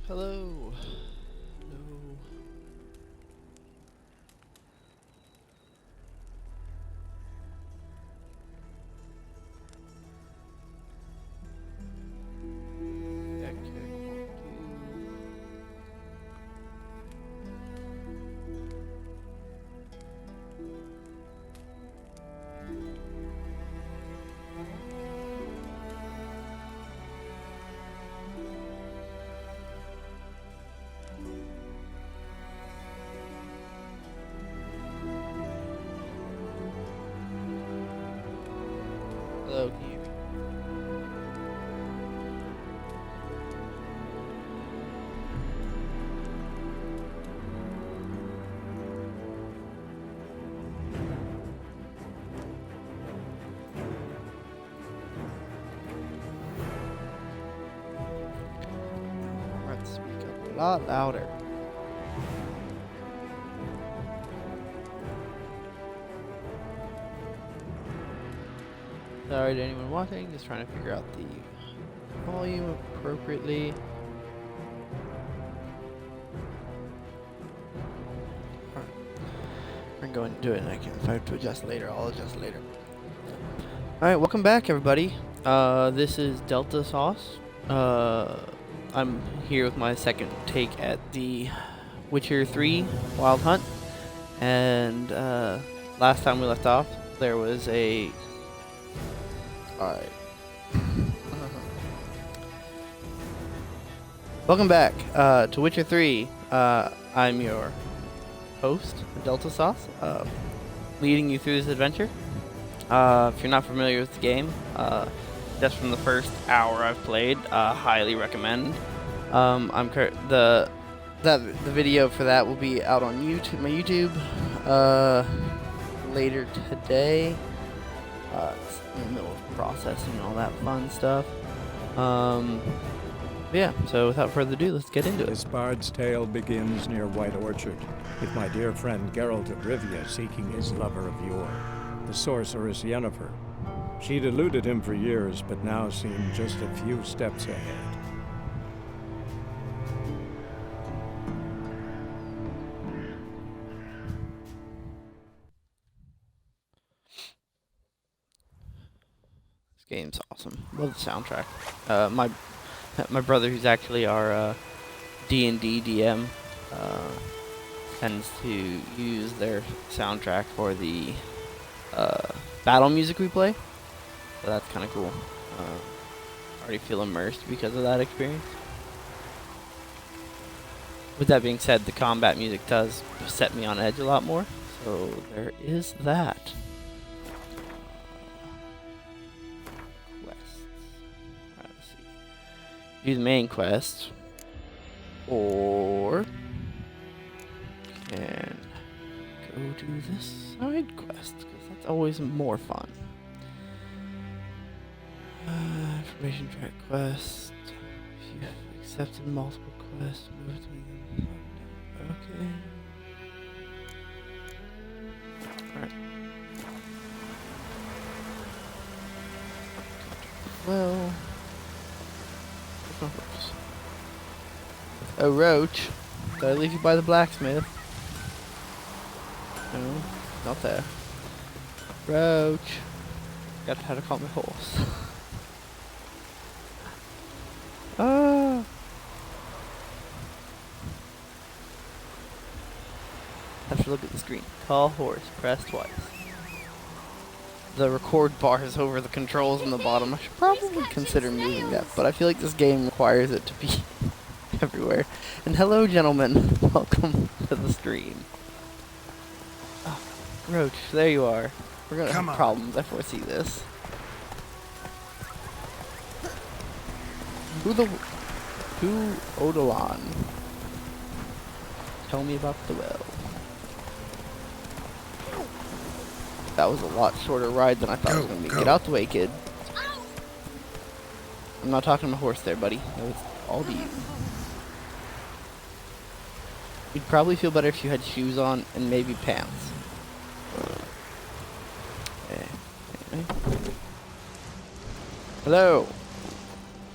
Hello. No. Hello, can you hear me? I'm going to speak up a lot louder. Sorry to anyone watching, just trying to figure out the volume appropriately. Alright. I'm going to do it, and if I have to adjust later, I'll adjust later. Alright, welcome back everybody. This is Delta Sauce. I'm here with my second take at the Witcher 3 Wild Hunt. And last time we left off, there was a... Alright. Welcome back to Witcher 3. I'm your host, Delta Sauce, leading you through this adventure. If you're not familiar with the game, just from the first hour I've played, highly recommend. The video for that will be out on YouTube, my YouTube, later today. It's in the middle of processing and all that fun stuff. Yeah, so without further ado, let's get into it. This bard's tale begins near White Orchard, with my dear friend Geralt of Rivia seeking his lover of yore, the sorceress Yennefer. She'd eluded him for years, but now seemed just a few steps ahead. This game's awesome. Love the soundtrack. My brother, who's actually our D&D DM, tends to use their soundtrack for the battle music we play. So that's kind of cool. Already feel immersed because of that experience. With that being said, the combat music does set me on edge a lot more. So there is that. Do the main quest, or can go do this side quest, because that's always more fun. Information track quest. If you've accepted multiple quests, move to them. Okay. Alright. Well. A roach. Did I leave you by the blacksmith? No, not there. Roach. Got how to call my horse. Ah. Have to look at the screen. Call horse. Press twice. The record bar is over the controls on the bottom. I should probably consider moving that, but I feel like this game requires it to be everywhere. And hello, gentlemen. Welcome to the stream. Oh, Roach, there you are. We're gonna have problems. I foresee this. Who Odilon? Tell me about the well. That was a lot shorter ride than I thought it was going to be. Get out the way, kid. I'm not talking to my horse there, buddy. That was all to you. You'd probably feel better if you had shoes on and maybe pants. Okay. Hello.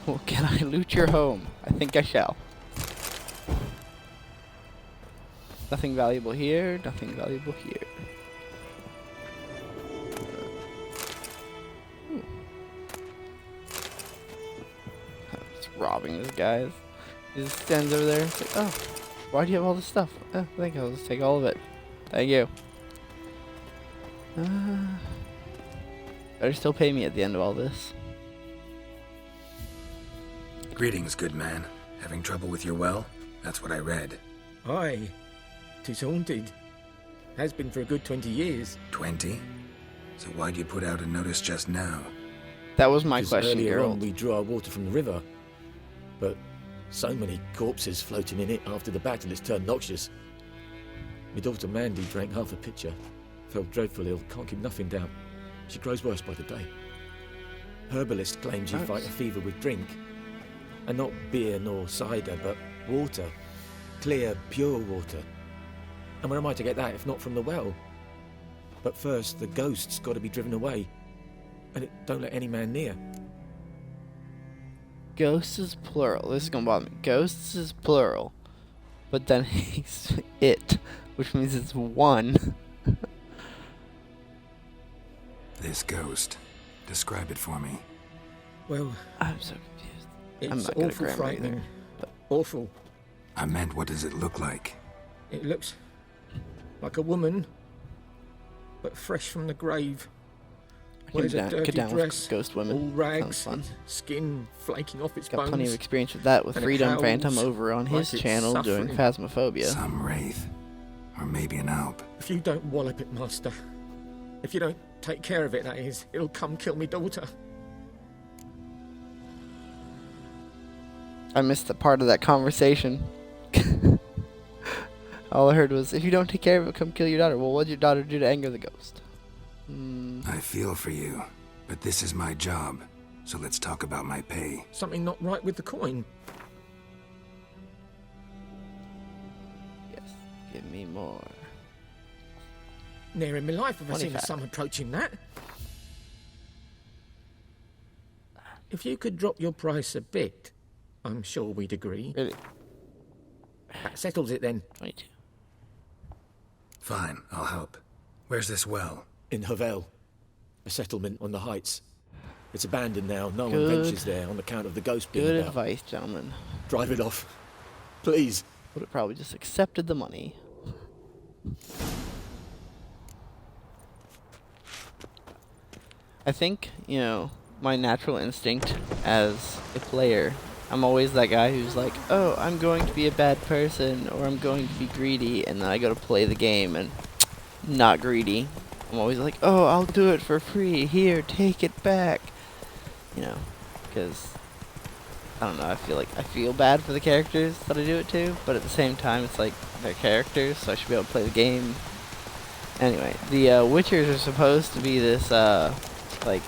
Well, can I loot your home? I think I shall. Nothing valuable here. Nothing valuable here. Just robbing this guy. He just stands over there. It's like, oh, why do you have all this stuff? I think I'll just take all of it. Thank you. Better still pay me at the end of all this. Greetings, good man. Having trouble with your well? That's what I read. Aye. 'Tis haunted. Has been for a good 20 years. 20? So why'd you put out a notice just now? That was my 'Cause question, earlier on Gerald. we drew our water from the river. But so many corpses floating in it after the battle it's turned noxious. My daughter Mandy drank half a pitcher. Fell dreadful ill, can't keep nothing down. She grows worse by the day. Herbalist claims you fight a fever with drink. And not beer nor cider, but water. Clear, pure water. And where am I to get that if not from the well? But first, the ghost's got to be driven away. And it don't let any man near. Ghosts is plural. This is gonna bother me. Ghosts is plural. But then he's it, which means it's one. This ghost. Describe it for me. Well, I'm so confused. I'm it's not good at awful grammar frightening. either, but- Awful. I meant, what does it look like? It looks like a woman, but fresh from the grave. I can Wears a get dirty down dress, with ghost women. all rags, Sounds fun. and skin flaking off its Got bones. plenty of experience with that with and it Freedom howls Phantom over on like his it's channel doing suffering. Phasmophobia. Some wraith. Or maybe an alp. If you don't wallop it, Master, if you don't take care of it, that is, it'll come kill me daughter. I missed the part of that conversation. All I heard was, if you don't take care of it, come kill your daughter. Well, what'd your daughter do to anger the ghost? I feel for you, but this is my job. So let's talk about my pay. Something not right with the coin. Yes, give me more. Ne'er in my life have I seen a 25. sum approaching that. If you could drop your price a bit, I'm sure we'd agree. Really? That settles it then. 22. Fine, I'll help. Where's this well? In Havel, a settlement on the heights. It's abandoned now. No one Good. ventures there on account of the ghost being Good about. advice, gentlemen. Drive it off. Please. Would have probably just accepted the money. I think, my natural instinct as a player, I'm always that guy who's like, oh, I'm going to be a bad person, or I'm going to be greedy, and then I go to play the game and not greedy. I'm always like, oh, I'll do it for free. Here, take it back. Because, I don't know, I feel bad for the characters that I do it to, but at the same time, it's like, they're characters, so I should be able to play the game. Anyway, the Witchers are supposed to be this, like,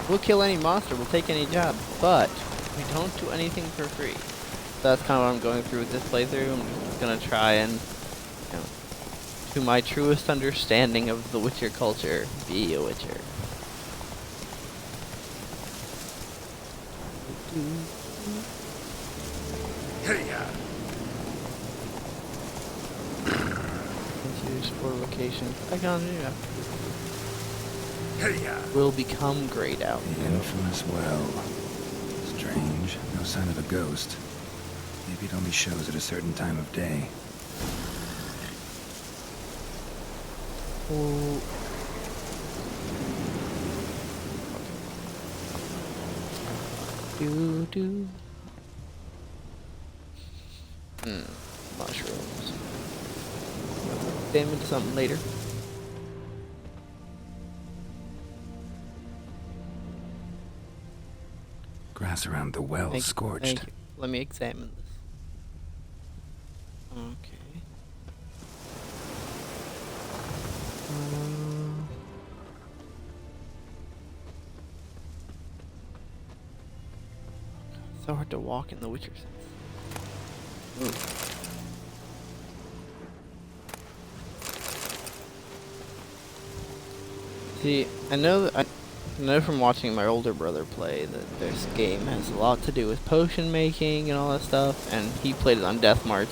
we'll kill any monster, we'll take any job, but we don't do anything for free. So that's kind of what I'm going through with this playthrough. I'm just going to try and, to my truest understanding of the Witcher culture, be a Witcher. Continue to explore locations. I can do that. Will become grayed out. The infamous well. Strange. No sign of a ghost. Maybe it only shows at a certain time of day. Oh. Do. Mushrooms. Damn into something later. Grass around the well Thank you, scorched. thank you. Let me examine this. Okay. So hard to walk in the Witcher sense. See, I know from watching my older brother play that this game has a lot to do with potion making and all that stuff, and he played it on deathmarch.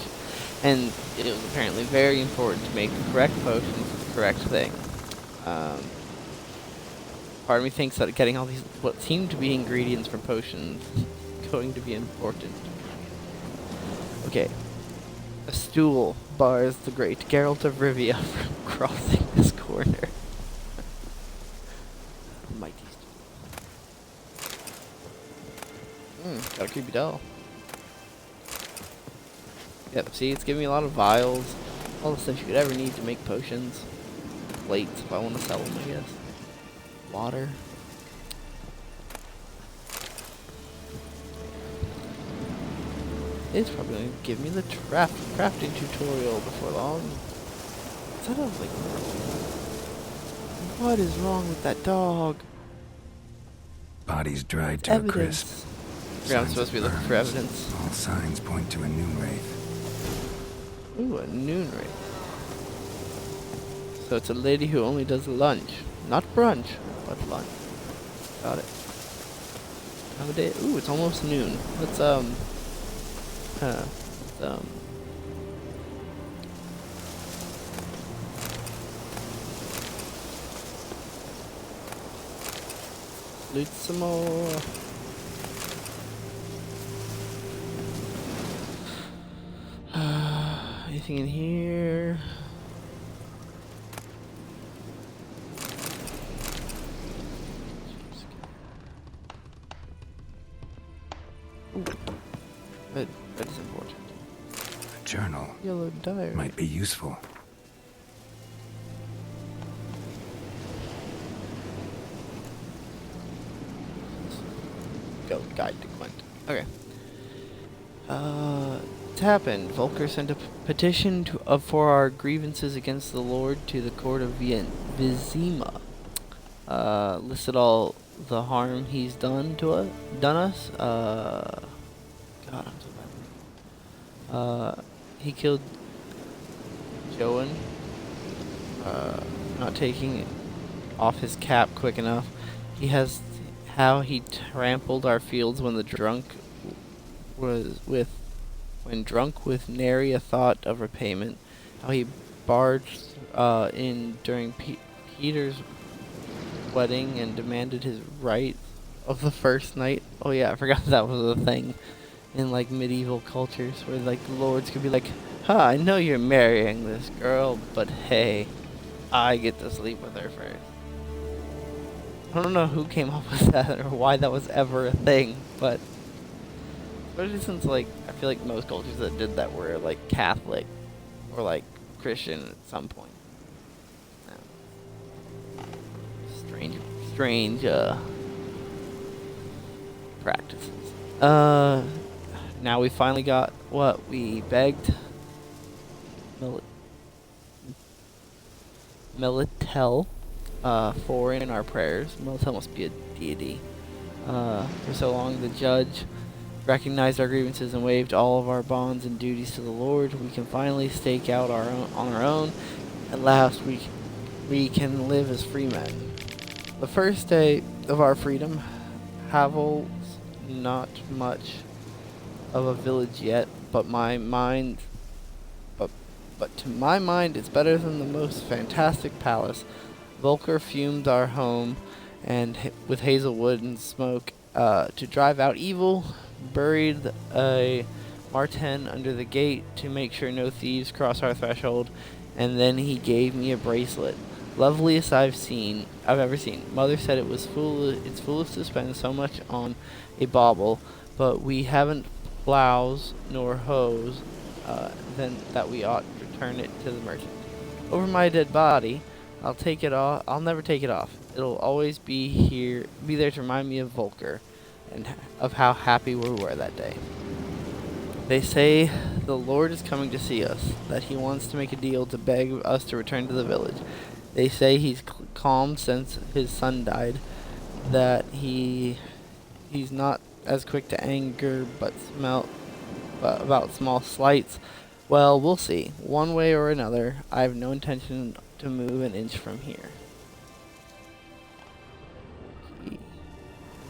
And it was apparently very important to make the correct potions the correct thing. Part of me thinks that getting all these, what seem to be ingredients for potions, is going to be important. Okay. A stool bars the great Geralt of Rivia from crossing this corner. Mighty stool. Got a creepy doll. Yep, see, it's giving me a lot of vials. All the stuff you could ever need to make potions. Plates, if I want to sell them, I guess. Water. It's probably going to give me the crafting tutorial before long. Instead of, like... What is wrong with that dog? Body's dried to a crisp. Yeah, I'm supposed to be looking for Burns. evidence. All signs point to a noon wraith. Ooh, a noon wraith. So it's a lady who only does lunch. Not brunch, but lunch. Got it. Have a day. Ooh, it's almost noon. Let's, loot some more. Anything in here? Ooh. That is important. A journal Yellow diary. might be useful. Go guide to Quint. Okay. It's happened. Volker sent a petition for our grievances against the Lord to the court of Vizima. Listed all the harm he's done us. God, I'm so bad. He killed Joan. Not taking off his cap quick enough. He has how he trampled our fields when drunk with nary a thought of repayment. How he barged in during Peter's wedding and demanded his right of the first night. Oh yeah, I forgot that was a thing in like medieval cultures where like the lords could be like, "Huh, I know you're marrying this girl, but hey, I get to sleep with her first." I don't know who came up with that or why that was ever a thing, but especially since like I feel like most cultures that did that were like Catholic or like Christian at some point. Strange practices. Now we finally got what we begged. Militel for in our prayers. Militel must be a deity. For so long the judge recognized our grievances and waived all of our bonds and duties to the Lord. We can finally stake out on our own. At last we can live as free men. The first day of our freedom, Havel's not much of a village yet, but to my mind it's better than the most fantastic palace. Volker fumed our home and with hazelwood and smoke to drive out evil, buried a marten under the gate to make sure no thieves cross our threshold, and then he gave me a bracelet. Loveliest I've ever seen. Mother said it's foolish to spend so much on a bauble, but we haven't plows nor hoes, then that we ought to return it to the merchant. Over my dead body, I'll take it off. I'll never take it off. It'll always be there to remind me of Volker, and of how happy we were that day. They say the Lord is coming to see us, that he wants to make a deal to beg us to return to the village. They say he's calmed since his son died, that he's not as quick to anger about small slights. Well, we'll see. One way or another, I have no intention to move an inch from here.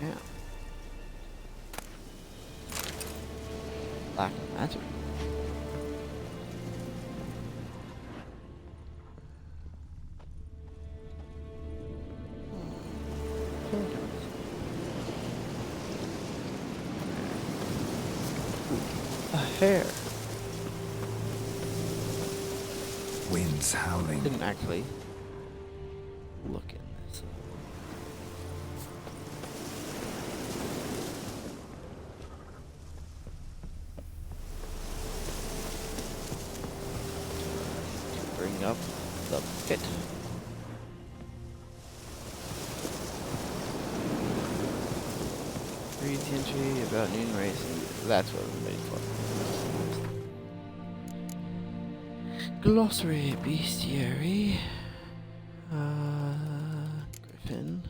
Yeah. Black magic. A hair. Winds howling. Didn't actually look in this. Bring up the pit. Read the entry about noon racing. That's what I'm waiting for. Glossary, bestiary, griffin,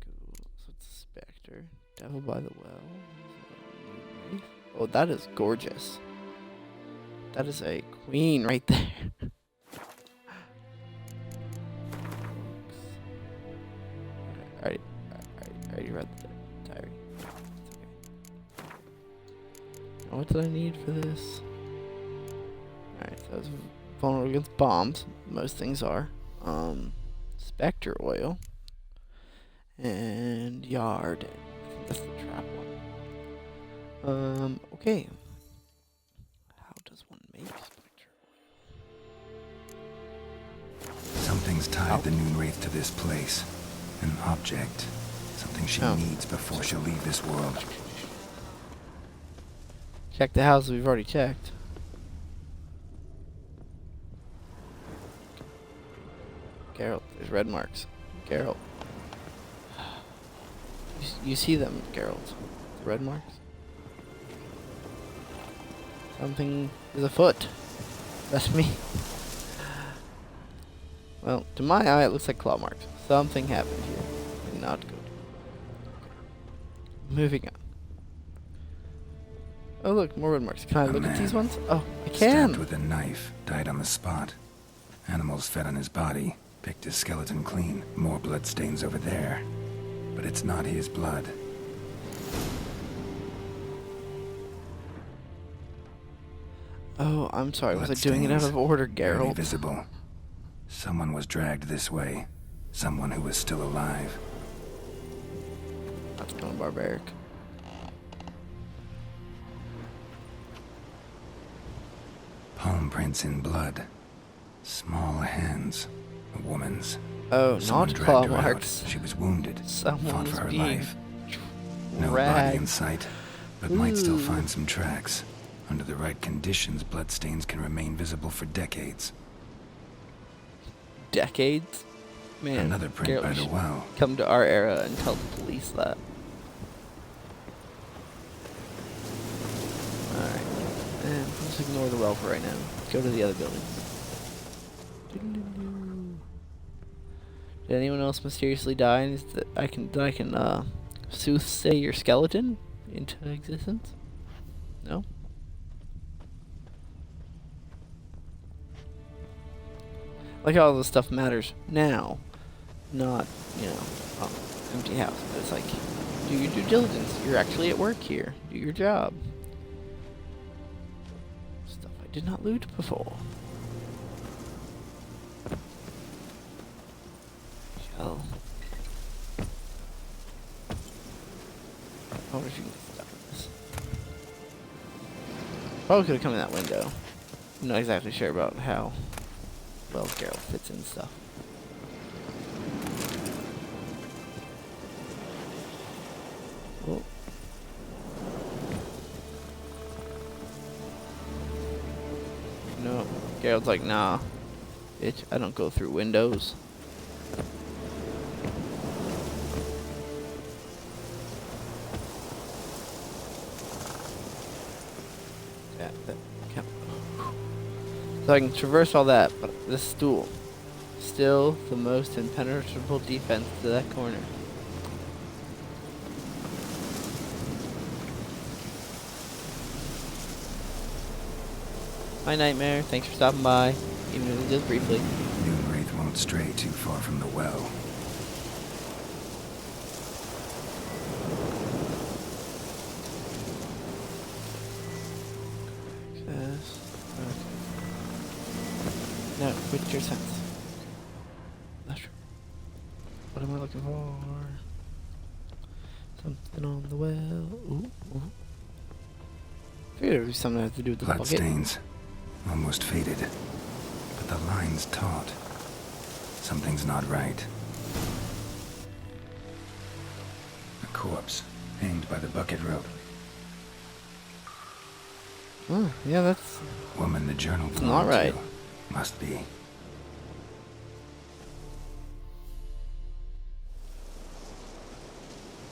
so it's a specter, devil by the well. Oh, that is gorgeous. That is a queen right there. I already read the diary. It's okay. What did I need for this? Alright, so it's vulnerable against bombs. Most things are. Spectre oil. And yard. I think that's the trap one. Okay. How does one make spectre oil? Something's tied the Noon Wraith to this place. An object. Something she needs before she'll leave this world. Check the house we've already checked. Geralt, there's red marks. Geralt. You see them, Geralt. The red marks? Something is afoot. That's me. Well, to my eye, it looks like claw marks. Something happened here. Not good. Moving on. Oh look, more red marks. Can I look at these ones? Oh, I can! Stabbed with a knife, died on the spot. Animals fed on his body, picked his skeleton clean. More bloodstains over there. But it's not his blood. Oh, I'm sorry. Was I doing it out of order, Barely Geralt? visible. Someone was dragged this way. Someone who was still alive. That's kind of barbaric. Palm prints in blood. Small hands. A woman's. Oh, Someone not dragged claw her out. marks. She was wounded. Fought Someone's for her being life. No body dragged. in sight, but might still Ooh. find some tracks. Under the right conditions, bloodstains can remain visible for decades. Decades? Man, Another print Geralt, by we the should well. come to our era and tell the police that. Alright. And let's ignore the well for right now. Let's go to the other building. Did anyone else mysteriously die? And is that I can soothsay your skeleton into existence? No? Like how all this stuff matters now, not, empty house. But it's like, do your due diligence. You're actually at work here. Do your job. Stuff I did not loot before. Shell. I wonder if you can get stuck in this. Probably could have come in that window. I'm not exactly sure about how well Geralt fits in stuff. Oh. No, Geralt's like, nah, bitch, I don't go through windows. Yeah, that can't. So I can traverse all that, but this stool, still the most impenetrable defense to that corner. My nightmare, thanks for stopping by, even if it was just briefly. Noon Wraith won't stray too far from the well. Access. Okay. No, quit your sense. That's true. What am I looking for? Something on the well. Ooh, ooh. figured it would be something that had to do with the Blood bucket. stains. Almost faded. But the line's taut. Something's not right. A corpse, hanged by the bucket rope. Oh, yeah, that's... Woman the journal It's belonged not right. to. Must be.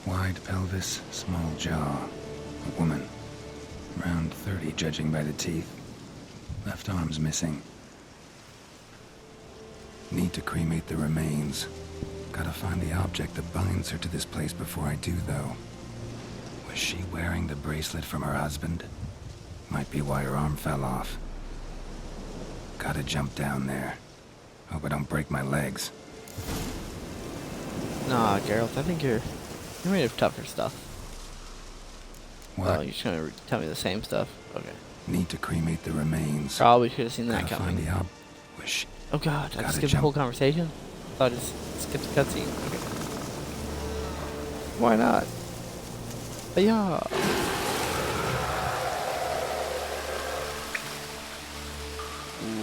Wide pelvis, small jaw. A woman. Around 30, judging by the teeth. Left arm's missing. Need to cremate the remains. Gotta find the object that binds her to this place before I do, though. Was she wearing the bracelet from her husband? Might be why her arm fell off. Gotta jump down there. Hope I don't break my legs. Nah, Geralt, I think you're made of tougher stuff. What? Oh, you're just gonna tell me the same stuff? Okay. Need to cremate the remains. Probably should have seen that Gotta coming. find the was she... Oh god, I Gotta skipped the jump. whole conversation? Thought I just skipped the cutscene. Okay. Why not? Yeah.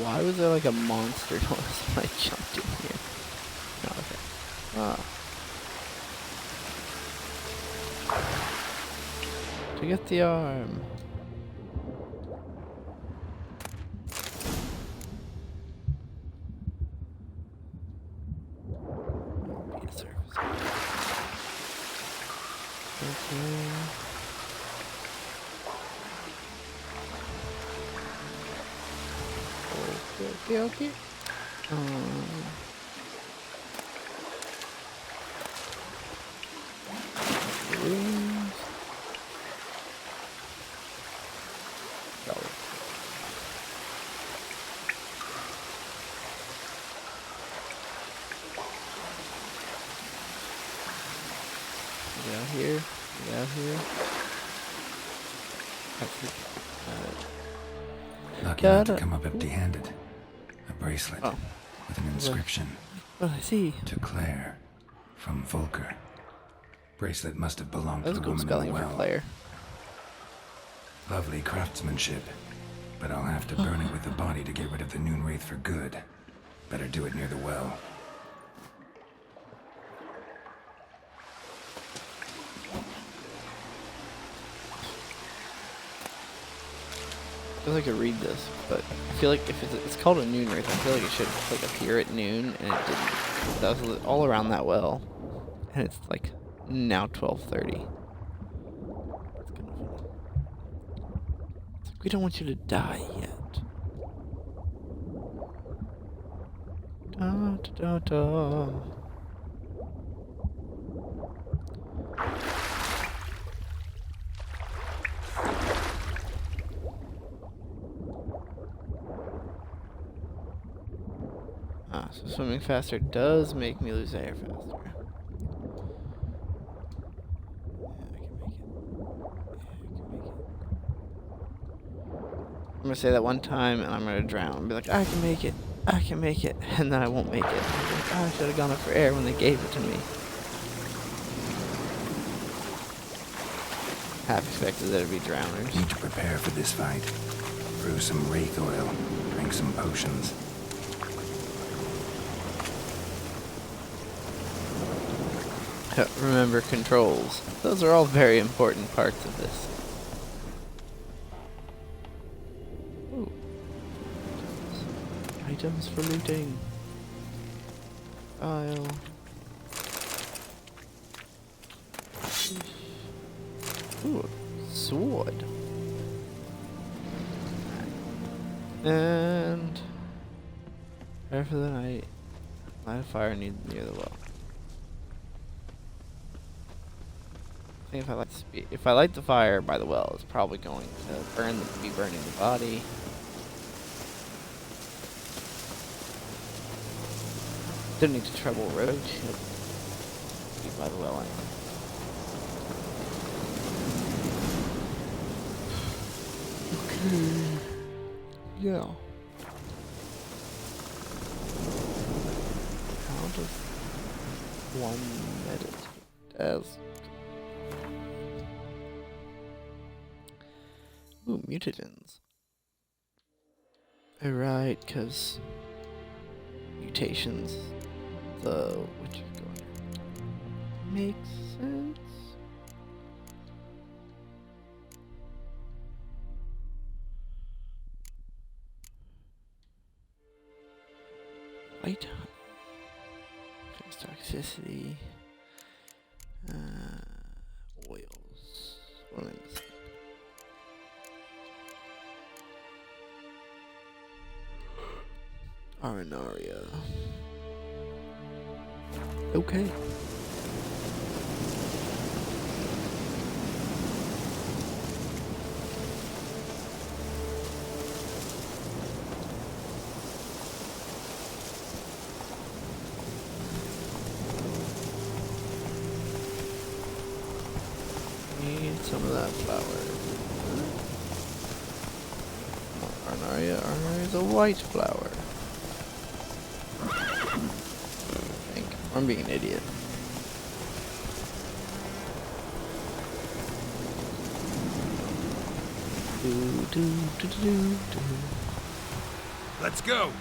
Why was there like a monster noise when I jumped in here? Oh, okay. To get the arm. Be a surface. Okay. Okay. Rings. Probably. Get out here. Get out here. Lucky not to Gotta- come up empty-handed. A bracelet. Oh. With an inscription. What I see? To Claire. From Volker. Bracelet must have belonged That to was the cool woman in spelling the for well. Claire. Lovely craftsmanship. But I'll have to burn it with the body to get rid of the Noon Wraith for good. Better do it near the well. I feel like I could read this, but I feel like if it's called a noon wraith, I feel like it should like appear at noon, and it didn't. That was all around that well, and it's like now 12:30. It's kind of funny. It's like, we don't want you to die yet. Da, da, da, da. Ah, so swimming faster does make me lose air faster. Yeah, I can make it. I'm gonna say that one time and I'm gonna drown and be like, I can make it, and then I won't make it. I'm like, oh, I should have gone up for air when they gave it to me. Half expected there to be drowners. Need to prepare for this fight. Brew some wraith oil. Drink some potions. Remember controls. Those are all very important parts of this. Ooh. Items for looting. File. Ooh, sword. And prepare for the night. Light a fire near the well. I think if I light the fire by the well, it's probably going to be burning the body. Didn't need to trouble Roach. He'll be by the well anyway. Okay. Yeah. How does one meditate as Ooh, mutagens. Right, because mutations, which is going makes sense. White honey. Fixed toxicity. Oils. What am I missing? Arenaria. Okay. Need some of that flower. Arenaria. Arenaria is a white flower. I think. I'm being an idiot. Let's go!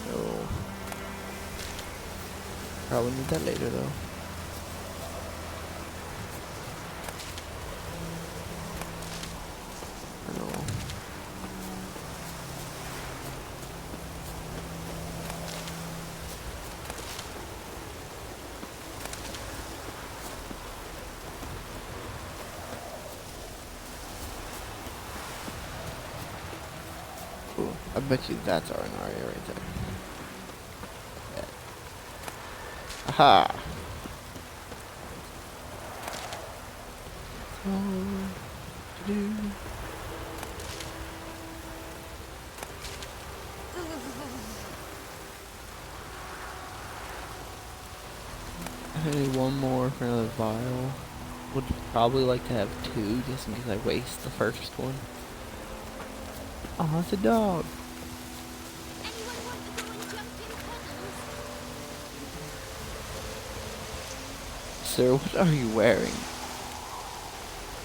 No. Probably need that later though. I don't know. Cool. I bet you that's our Arenaria right there. Yeah. Aha! I need one more for another vial. Would probably like to have two just in case I waste the first one. Oh, it's a dog. Anyone want the boy jumped in puddles? Sir, what are you wearing?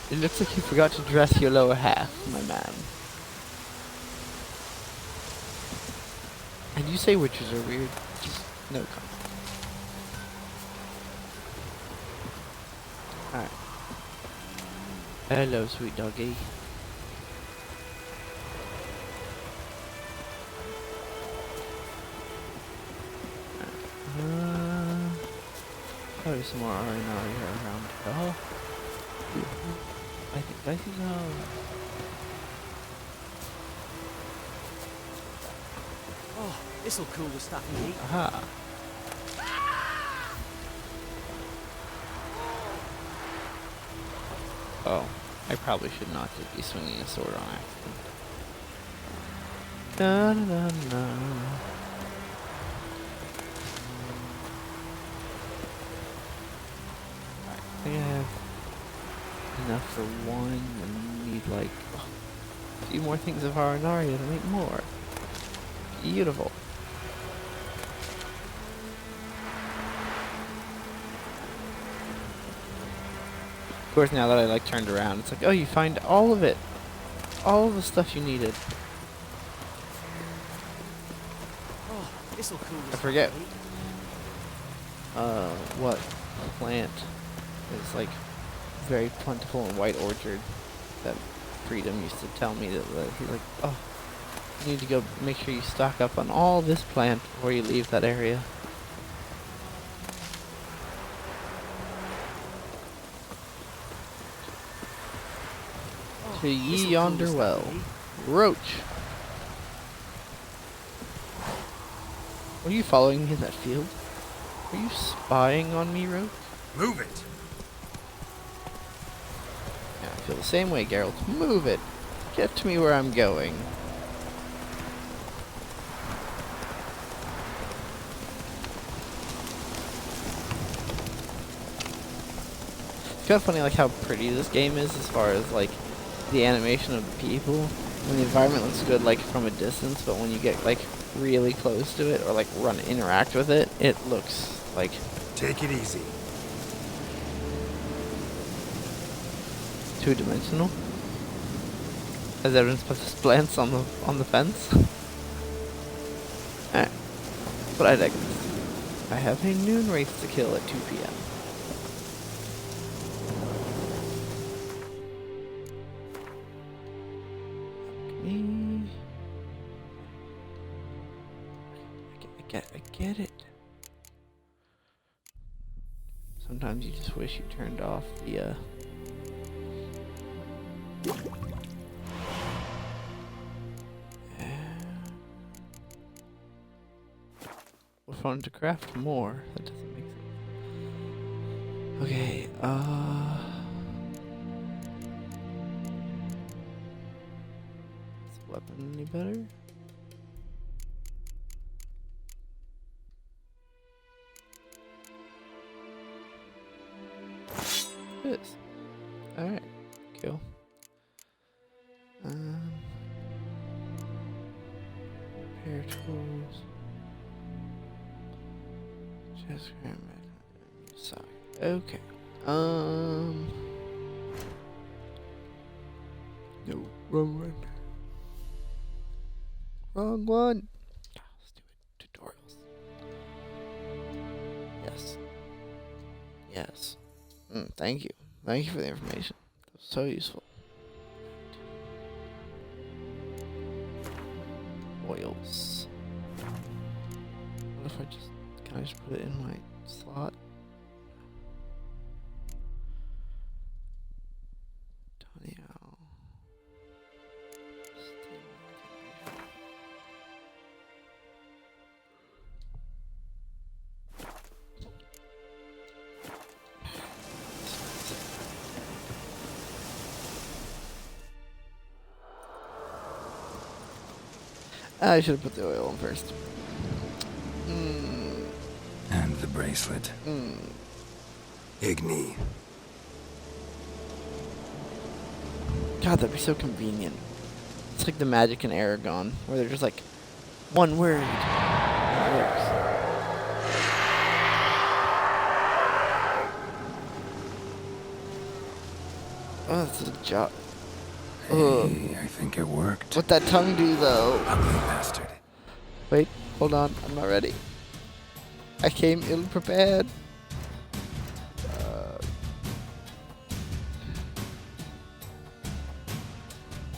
It looks like you forgot to dress your lower half, my man. And you say witches are weird. Just no comment. Alright. Hello, sweet doggy. Probably some more Arenaria around. Oh. I think I see some. Oh, this'll cool the stuff in heat. Aha. Oh, I probably should not just be swinging a sword on accident. Da da da da. I think I have enough for one, and need like a few more things of Arenaria to make more. Beautiful. Of course, now that I like turned around, it's like, oh, you find all of it, all of the stuff you needed. Oh, this'll cool the I stuff forget. in heat. What plant is like very plentiful in White Orchard that Freedom used to tell me that he's like, oh, you need to go make sure you stock up on all this plant before you leave that area. Oh, To ye this'll cool yonder the stuff well. in heat. Roach. Were you following me in that field? Are you spying on me, Roach? Move it! Yeah, I feel the same way, Geralt. Move it. Get to me where I'm going. It's kind of funny, like how pretty this game is as far as like the animation of the people. when the environment looks good, like from a distance, but when you get like really close to it or like interact with it, it looks like Take it easy. two-dimensional. As evidenced by the splants on the fence. Alright. But I digress. I have a noon wraith to kill at 2 p.m. I get it. Sometimes you just wish you turned off the we're fun to craft more. That doesn't make sense. Okay, is the weapon any better? It is. Alright, cool. Repair tools. Just sorry. Okay. No, wrong one. Wrong one. Stupid tutorials. Yes. Yes. Thank you. Thank you for the information. That was so useful. Oils. What if can I just put it in my slot? Tonio. I should have put the oil on first. And the bracelet. Igni. God, that'd be so convenient. It's like the magic in Aragon, where they're just like, one word. It works. Oh, that's a job. Hey, I think it worked. What'd that tongue do, though? Ugly bastard. Wait, hold on. I'm not ready. I came ill-prepared.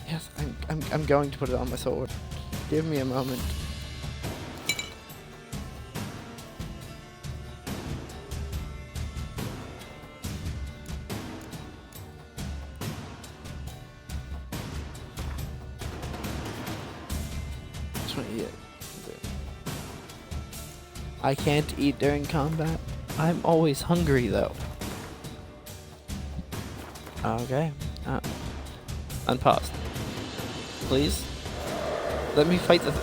Yes, I'm going to put it on my sword. Give me a moment. I can't eat during combat. I'm always hungry, though. Okay. Unpause. Please. Let me fight the...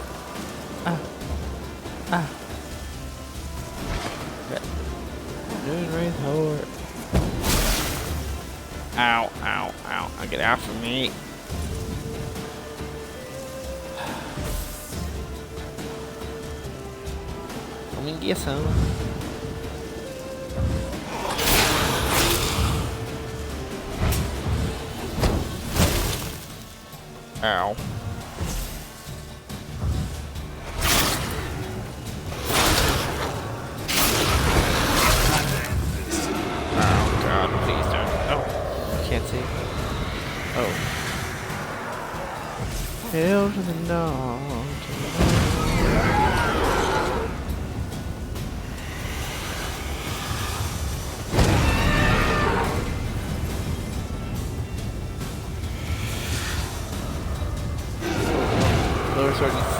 Okay. Noon wraith horde. Ow, ow, ow. Now get after me. Let me get some. Ow. Oh God, please don't. Oh, I can't see. Oh. Hail to the north. Lower sword needs...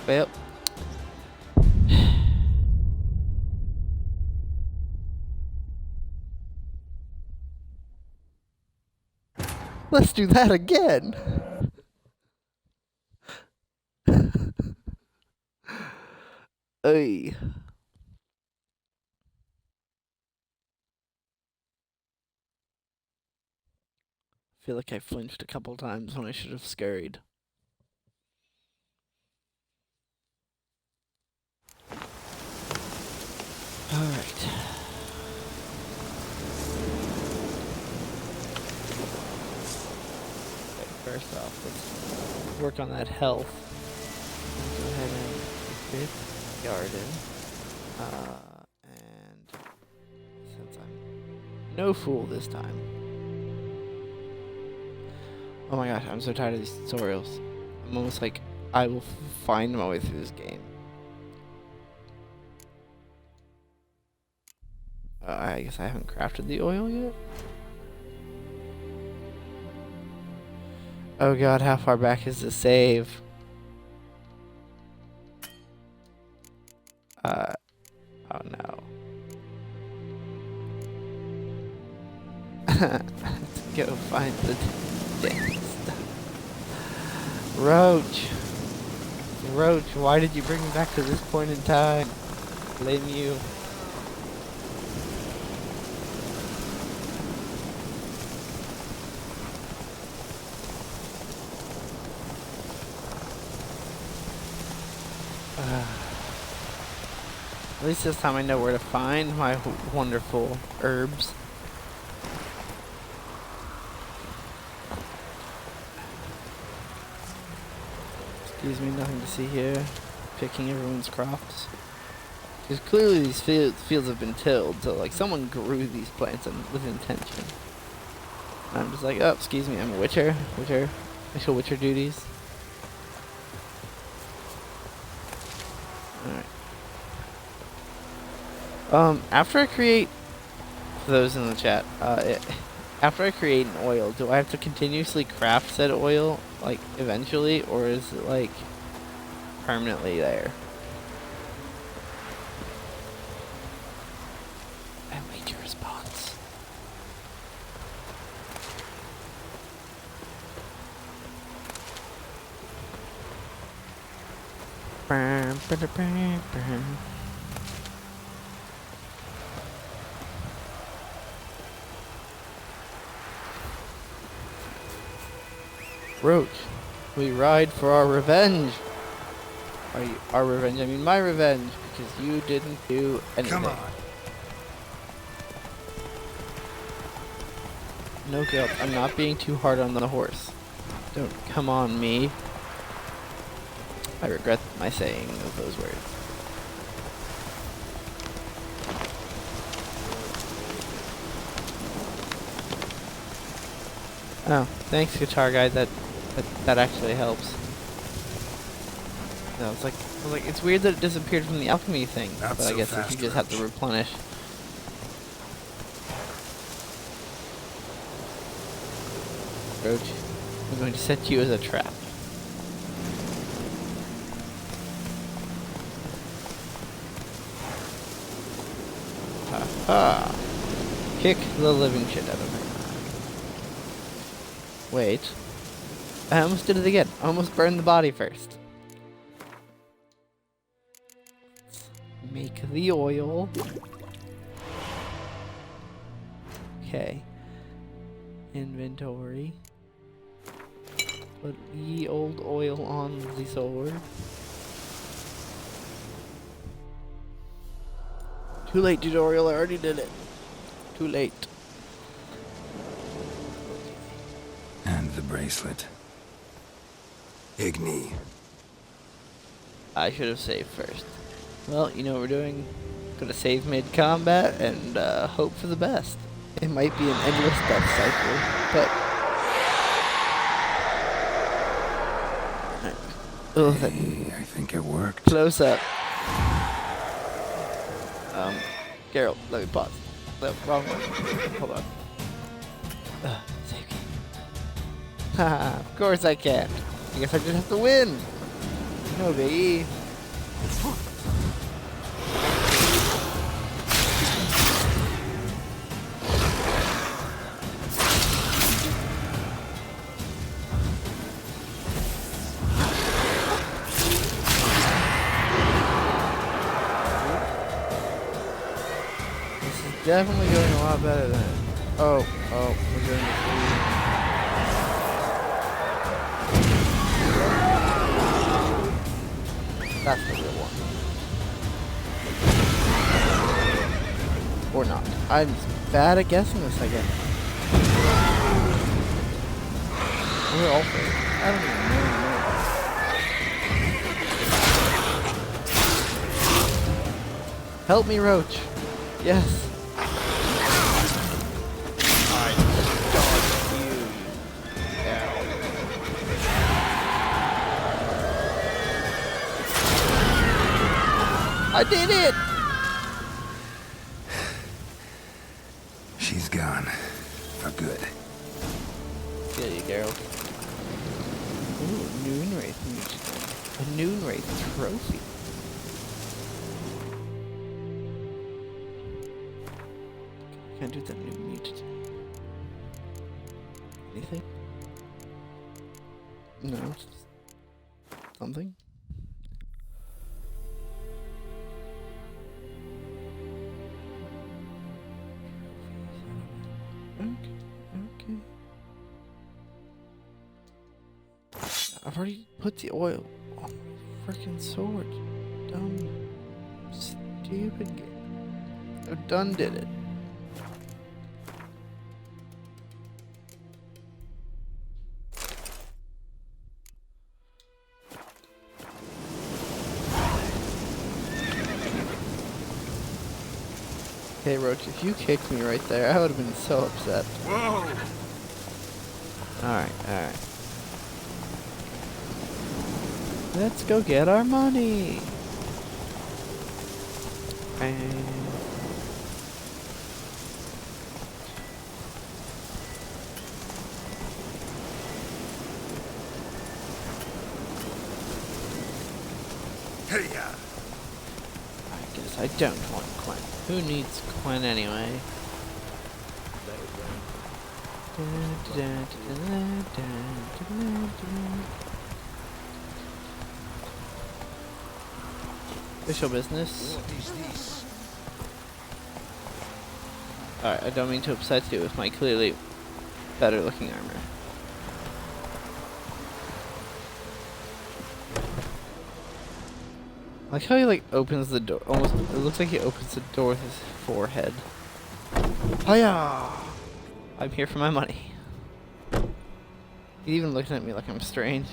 Well. Let's do that again. Oy. Feel like I flinched a couple times when I should have scurried. Alright. Okay, first off, let's work on that health. Go ahead and equip garden. And since I'm no fool this time. Oh my gosh, I'm so tired of these tutorials. I'm almost like, I will find my way through this game. I guess I haven't crafted the oil yet. Oh god, how far back is the save? Oh no. Let's go find the damn stuff. Roach! Roach, why did you bring me back to this point in time? Blame you. At least this time I know where to find my wonderful herbs. Excuse me, nothing to see here. Picking everyone's crops. Because clearly these fields have been tilled, so like someone grew these plants with intention. And I'm just like, oh, excuse me, I'm a witcher. Actual witcher duties. Alright. After I create, for those in the chat, after I create an oil, do I have to continuously craft said oil, like, eventually, or is it, like, permanently there? I wait your response. Roach, we ride for our revenge. Our revenge, I mean my revenge, because you didn't do anything. Come on. No guilt, I'm not being too hard on the horse. Don't come on me. I regret my saying of those words. Oh, thanks guitar guy, that actually helps. No, it's like it's weird that it disappeared from the alchemy thing, Not but I so guess if fast, you just have to Roach. replenish. Roach, I'm going to set you as a trap. Ha ha! Kick the living shit out of her. Wait. I almost did it again. I almost burned the body first. Make the oil. Okay. Inventory. Put ye old oil on the sword. Too late, tutorial. I already did it. Too late. And the bracelet. Igni. I should have saved first. Well, you know what we're doing. Gonna save mid-combat and hope for the best. It might be an endless death cycle, but... Ugh, that Hey, I think it worked. close up. Geralt, let me pause. No, wrong one. Hold on. Save game. Haha, of course I can. I guess I just have to win. No, baby. definitely going a lot better than it. Oh, we're doing this. That's the real one. Or not. I'm bad at guessing this, I guess. We're all fake. I don't even know. Help me, Roach. Yes. I dodged you. I did it! She's gone. For good. Get you, Geralt. Ooh, Noonwraith music. A Noonwraith trophy. Can't do that new mutant. Anything? No, it's just something. Okay. I've already put the oil on my freaking sword. Dumb, stupid game. I've done did it. Hey Roach, if you kicked me right there, I would have been so upset. Whoa! Alright. Let's go get our money. And Hey ya! I guess I don't want Quinn. Who needs Quinn anyway? Official business. Alright, I don't mean to upset you with my clearly better looking armor. I like how he like opens the door. Almost, it looks like he opens the door with his forehead. Hiya! I'm here for my money. He's even looking at me like I'm strange.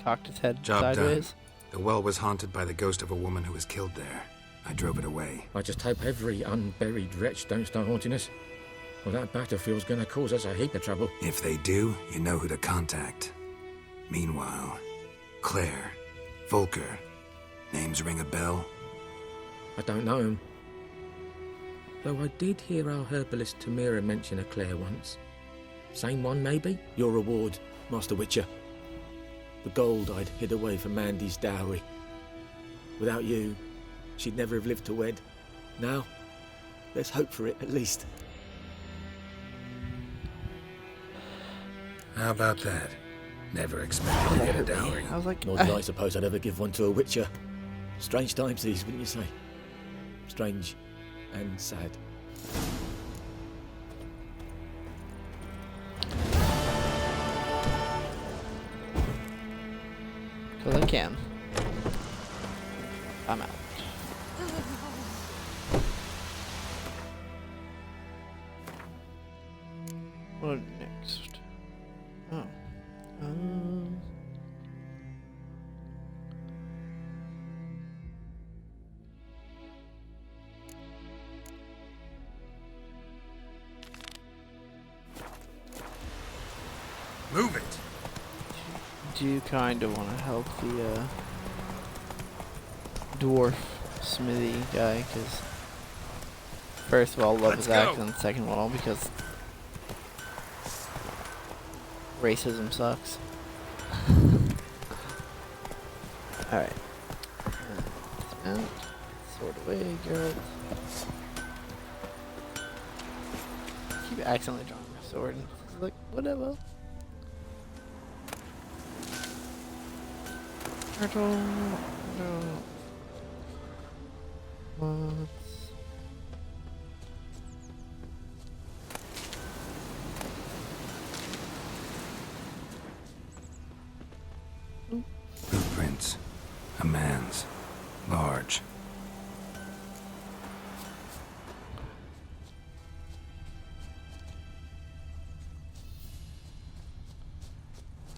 Cocked his head Job sideways. done. The well was haunted by the ghost of a woman who was killed there. I drove it away. I just hope every unburied wretch don't start haunting us. Well, that battlefield's gonna cause us a heap of trouble. If they do, you know who to contact. Meanwhile, Claire, Volker, names ring a bell? I don't know him. Though I did hear our herbalist Tamira mention a Claire once. Same one, maybe? Your reward, Master Witcher. The gold I'd hid away for Mandy's dowry. Without you, she'd never have lived to wed. Now, let's hope for it, at least. How about that? Never expected to get a dowry. I was like, Nor did I suppose I'd ever give one to a Witcher. Strange times these, wouldn't you say? Strange and sad. because I can. I'm out. What next? Oh. Move it! Do kind of want to help the dwarf smithy guy, because first of all, love his accent, second of all, because racism sucks. Alright. Dismount. Sword away, Geralt. I keep accidentally drawing my sword, and it's like, whatever. Turtle. No. What? Footprints. A man's. Large.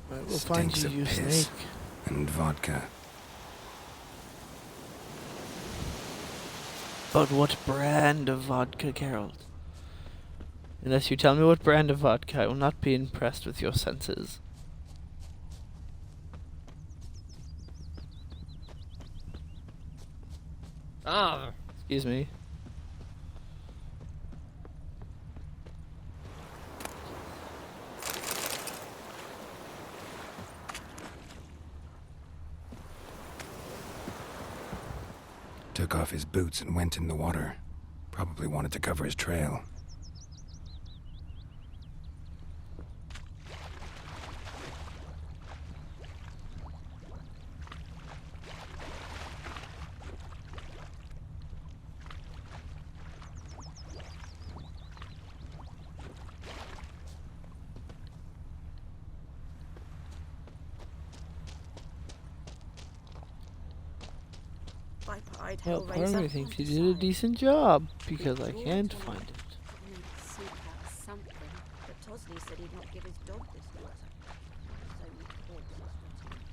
Right, we'll find Stinks you, of you piss. snake. And vodka. But what brand of vodka, Geralt? Unless you tell me what brand of vodka, I will not be impressed with your senses. Ah, Excuse me. Took off his boots and went in the water. Probably wanted to cover his trail. Well, part of me thinks he did a decent job, because I can't find it. But Tosley said he'd not give his dog this water. So many corpses rotting.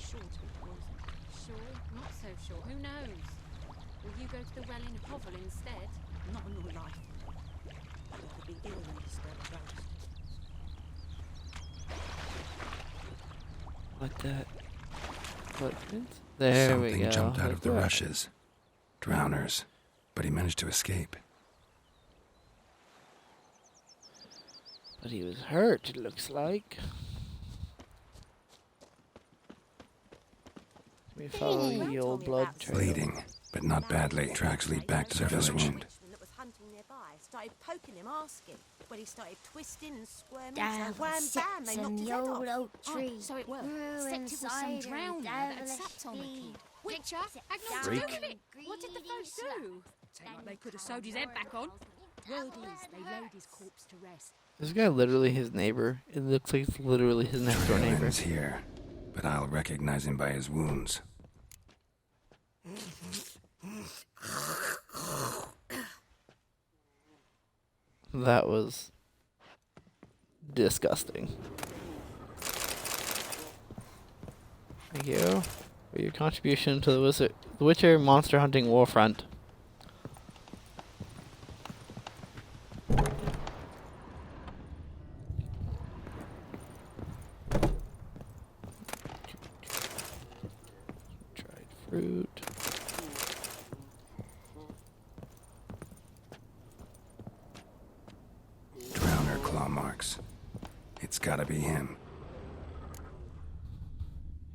Sure to be poison. Sure, not so sure. Who knows? Will you go to the well in Hovel instead? Not on your life. I'd rather be ill than disturb a ghost. What that? Footprints? There we Something go. jumped out Like of the that. rushes. Drowners. But he managed to escape. But he was hurt, it looks like. Let me follow the old blood trail. Bleeding, but not badly. Tracks lead back to the village. That was hunting nearby started poking him, asking. But he started twisting and squirming. Devil so wham bam, they sits knocked in his the head old off. oak tree. Oh, so it grew except it was some inside her drowner that had devilish sapped on the feet. key. Picture? Had Down nothing to do Freak. with it. What did the folk do? Then Like they could have sewed his head back on. Word is they laid his corpse to rest. This guy literally his neighbor. It looks like it's literally his next door Trail neighbor. ends here, but I'll recognize him by his wounds. That was disgusting. Thank you for your contribution to the Witcher Monster Hunting Warfront. Dried fruit. Drowner claw marks. It's gotta be him.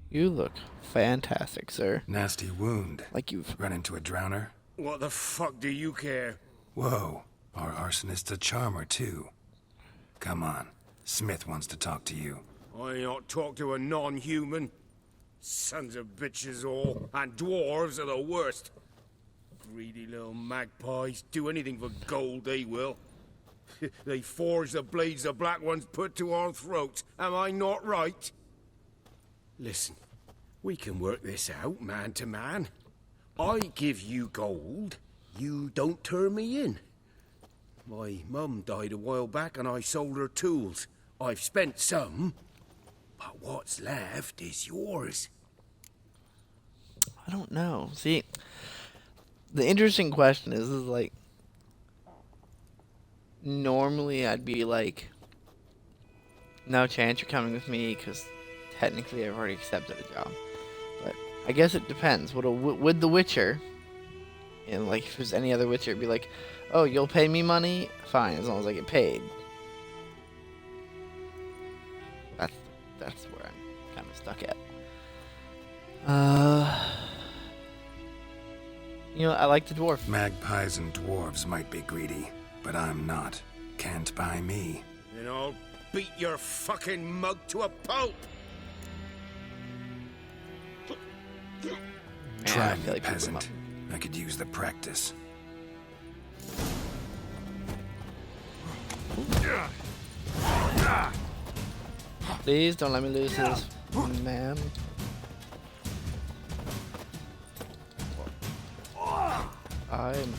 You look fantastic, sir. Nasty wound. Like you've... Run into a drowner? What the fuck do you care? Whoa, our arsonist's a charmer too. Come on, Smith wants to talk to you. I ain't not talk to a non-human. Sons of bitches all, and dwarves are the worst. Greedy little magpies, do anything for gold, they will. They forge the blades the black ones put to our throats, am I not right? Listen, we can work this out, man to man. I give you gold, you don't turn me in. My mum died a while back and I sold her tools. I've spent some, but what's left is yours. I don't know. See, the interesting question is like, normally I'd be like, no chance you're coming with me, because technically I've already accepted a job. But I guess it depends. Would The Witcher, and like if there's any other Witcher, it'd be like, oh, you'll pay me money? Fine, as long as I get paid. That's where I'm kind of stuck at. You know, I like the dwarf. Magpies and dwarves might be greedy, but I'm not. Can't buy me. Then I'll beat your fucking mug to a pulp! Man, Try I me, feel like people peasant. I could use the practice. Please don't let me lose this. man. I'm...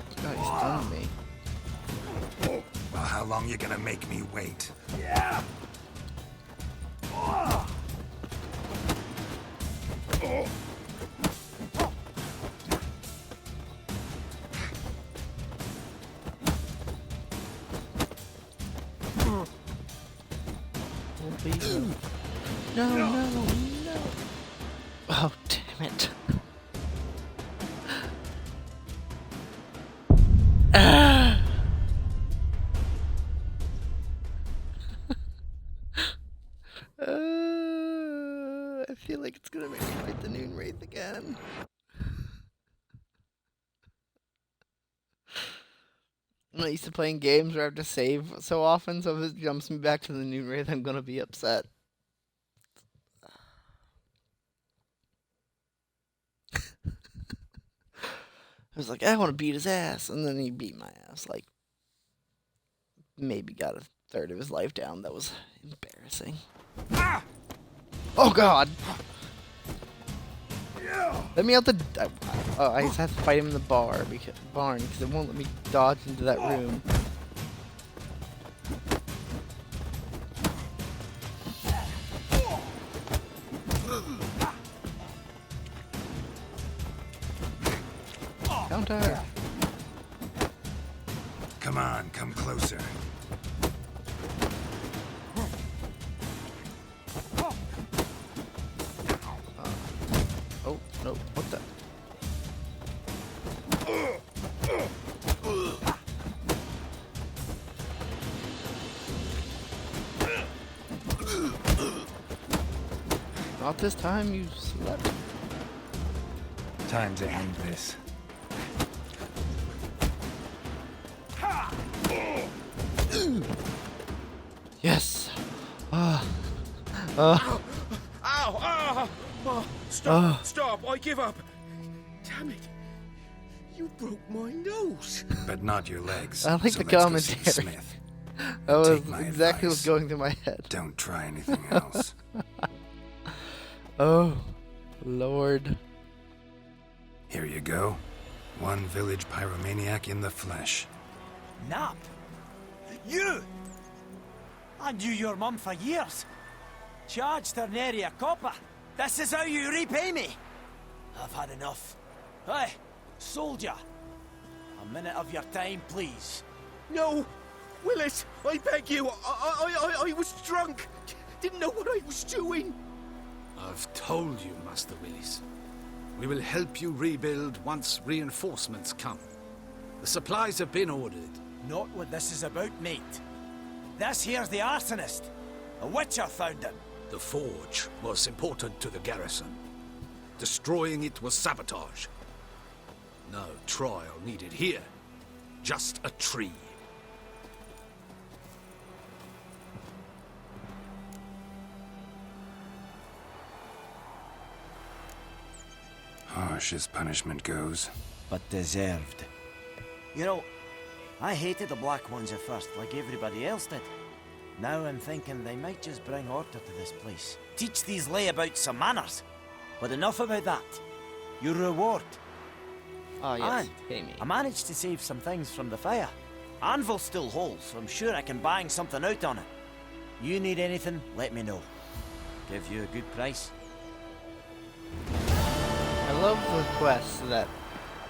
This guy's stunning me. Well, how long you gonna make me wait? Oh, please no. No. Oh, damn it. Ah! I feel like it's gonna make me fight the Noon Wraith again. I'm not used to playing games where I have to save so often, so if it jumps me back to the Noon Wraith, I'm gonna be upset. I was like, I want to beat his ass, and then he beat my ass. Like, maybe got a third of his life down. That was embarrassing. Ah! Oh God! Let me out the. I just have to fight him in the barn because it won't let me dodge into that room. Counter. Come on, come closer. Oh no! What the? Not this time, you slut. Time to end this. Yes. Ow! Ow! Oh, stop! Stop! I give up! Damn it! You broke my nose! But not your legs. I like so the let's go see commentary. Smith. That was Take my exactly what's advice. going through my head. Don't try anything else. Oh, Lord. Here you go. One village pyromaniac in the flesh. Nap? You! I knew your mum for years. Charged her nary a copper. This is how you repay me. I've had enough. Hey, soldier. A minute of your time, please. No! Willis! I beg you! I was drunk! Didn't know what I was doing! I've told you, Master Willis. We will help you rebuild once reinforcements come. The supplies have been ordered. Not what this is about, mate. This here's the arsonist. A witcher found him. The forge was important to the garrison. Destroying it was sabotage. No trial needed here. Just a tree. Harsh as punishment goes. But deserved. You know, I hated the Black Ones at first, like everybody else did. Now I'm thinking they might just bring order to this place. Teach these layabouts some manners. But enough about that. Your reward. Oh, yes. And Pay me. I managed to save some things from the fire. Anvil's still whole, so I'm sure I can bang something out on it. You need anything, let me know. Give you a good price. I love the quests that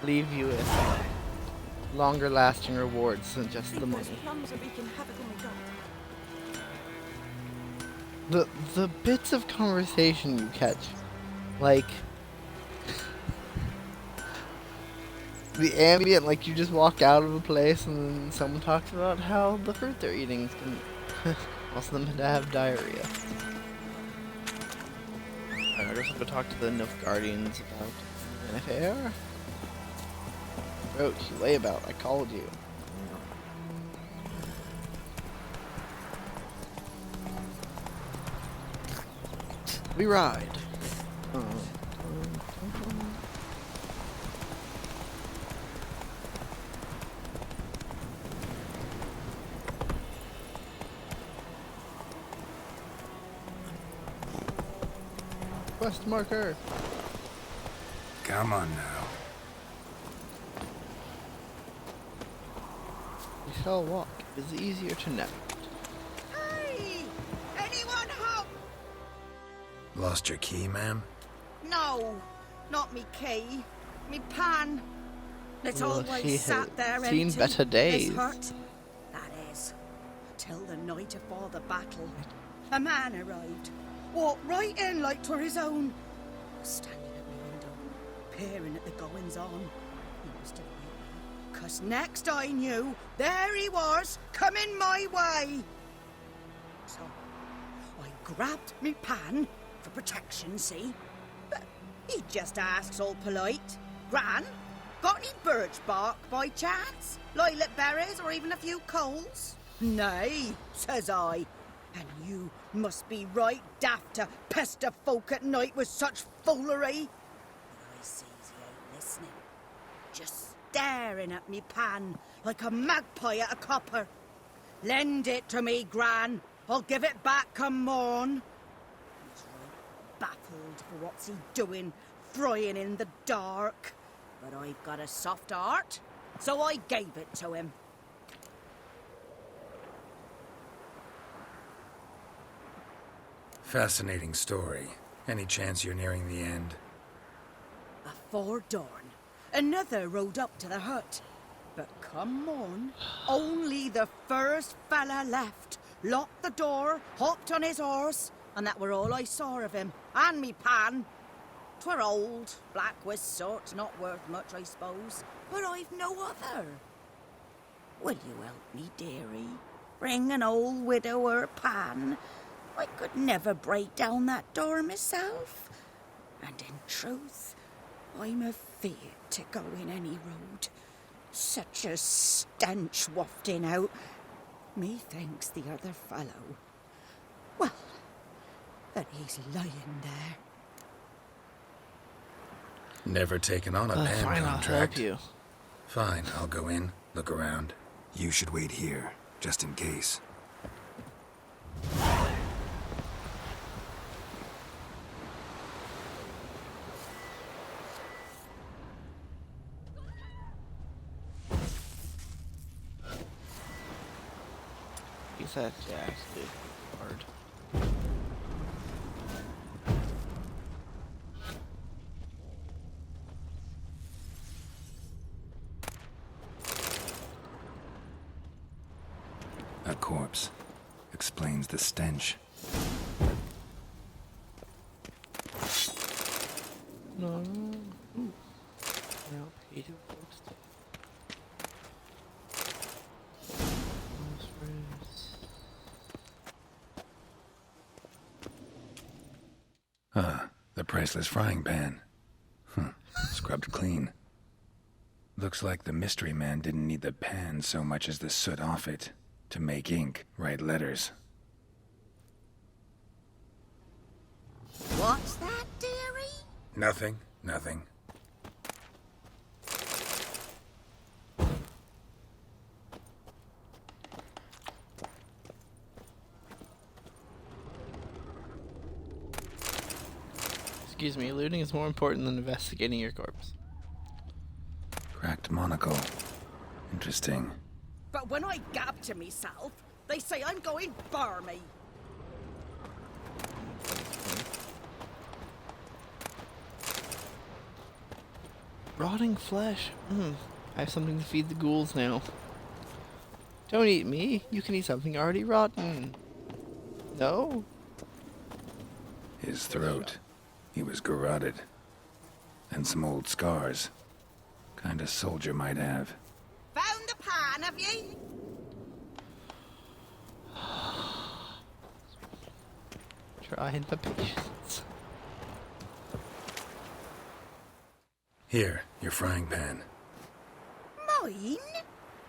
leave you with longer lasting rewards than just the money. The bits of conversation you catch, like the ambient, like you just walk out of a place and then someone talks about how the fruit they're eating is gonna cause them to have diarrhea. I guess I'll go talk to the Nilfgaardians about an affair. Roach, you lay about. I called you. We ride. Quest marker. Come on now. We shall walk. It is easier to navigate. Hey! Anyone home? Lost your key, ma'am? No, not me key. Me pan. It's Well, always she sat has there seen empty. better days. This hurt. That is, till the night afore the battle. A man arrived. Walked right in like 'twere his own. Was standing at my window, peering at the goings on. He must have been, 'cause next I knew, there he was, coming my way. So, I grabbed me pan, for protection, see? But he just asks all polite, Gran, got any birch bark by chance? Lilac berries or even a few coals? Nay, says I. And you must be right daft to pester folk at night with such foolery. But I sees he ain't listening. Just staring at me pan like a magpie at a copper. Lend it to me, Gran. I'll give it back come morn. He's right baffled for what's he doing, frying in the dark. But I've got a soft heart, so I gave it to him. Fascinating story. Any chance you're nearing the end? Afore dawn, another rode up to the hut. But come on, only the first fella left. Locked the door, hopped on his horse, and that were all I saw of him. And me pan. 'Twere old, black with soot, not worth much, I suppose. But I've no other. Will you help me, dearie? Bring an old widower pan. I could never break down that door myself. And in truth, I'm afeard to go in any road. Such a stench wafting out. Methinks the other fellow, well, that he's lying there. Never taken on a pan Fine, I'll contract. help you. Fine, I'll go in, look around. You should wait here, just in case. He's actually hard. A corpse. Explains the stench. No. Ooh. Now pay to folks. The priceless frying pan. Scrubbed clean. Looks like the mystery man didn't need the pan so much as the soot off it to make ink, write letters. What's that, dearie? Nothing, nothing. Excuse me, looting is more important than investigating your corpse. Cracked monocle. Interesting. But when I gab to myself, they say I'm going barmy. Rotting flesh. I have something to feed the ghouls now. Don't eat me. You can eat something already rotten. No? His throat. He was garroted. And some old scars. Kind of soldier might have. Found the pan, have ye? Trying the patience. Here, your frying pan. Mine?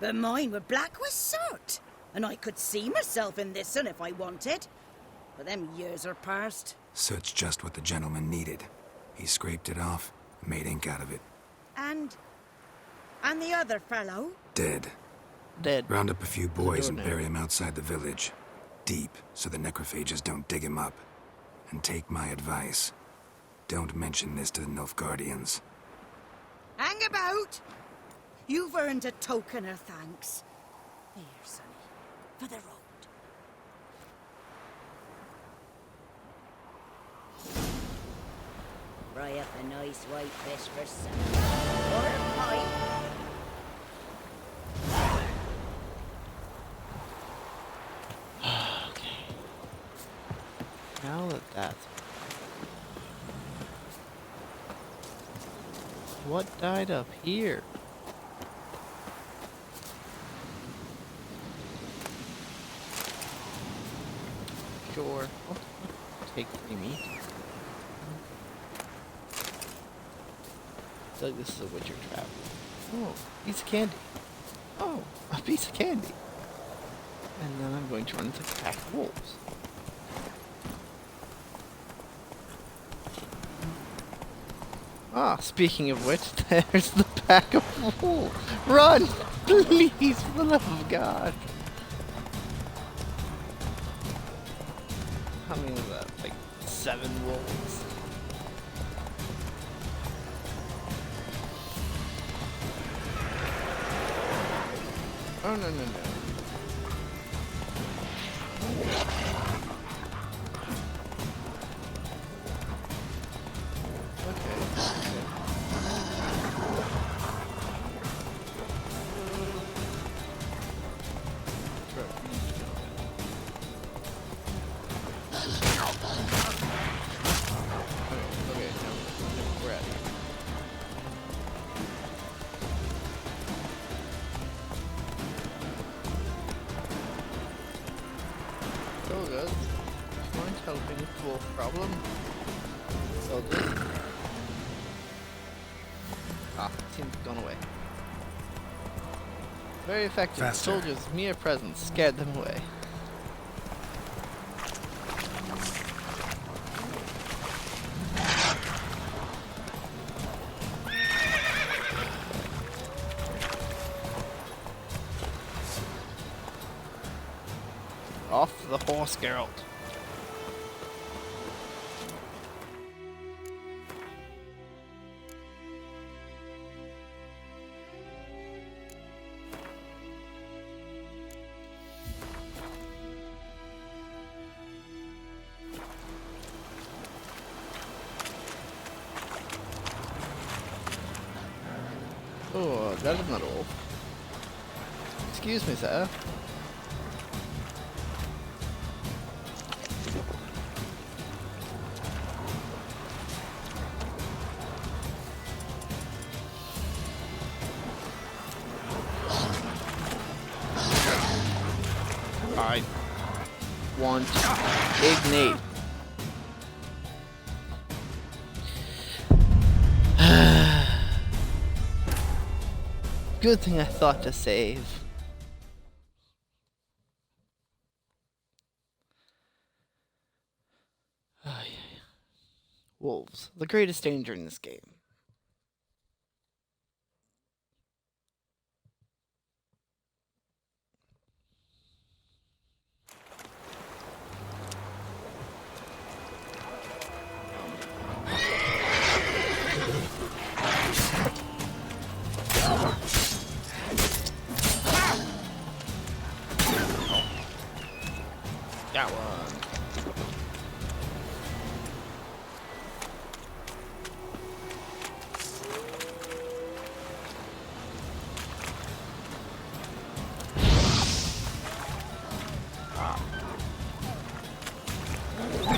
But mine were black with soot. And I could see myself in this one if I wanted. But them years are past. Soot's just what the gentleman needed. He scraped it off, and made ink out of it. And the other fellow? Dead. Dead. Round up a few boys and now. bury him outside the village. Deep, so the necrophages don't dig him up. And take my advice. Don't mention this to the Nilfgaardians. Hang about! You've earned a token of thanks. Here, sonny, for the road. Fry up a nice white fish for supper. Or a pie. Okay. Now that that's... What died up here? Sure. I'll take 3 meat. It's like this is a witcher trap. Oh, piece of candy. Oh, a piece of candy. And then I'm going to run into a pack of wolves. Ah, speaking of which, there's the pack of wolves. Run! Please, for the love of God. How many was that? Like 7 wolves. Oh, no, no, no. Problem? Soldiers. Ah, seems gone away. Very effective. Faster. Soldiers' mere presence scared them away. Off the horse, Geralt. Oh, that is not all. Excuse me, sir. I want ignite. Good thing I thought to save. Wolves, the greatest danger in this game. Got one.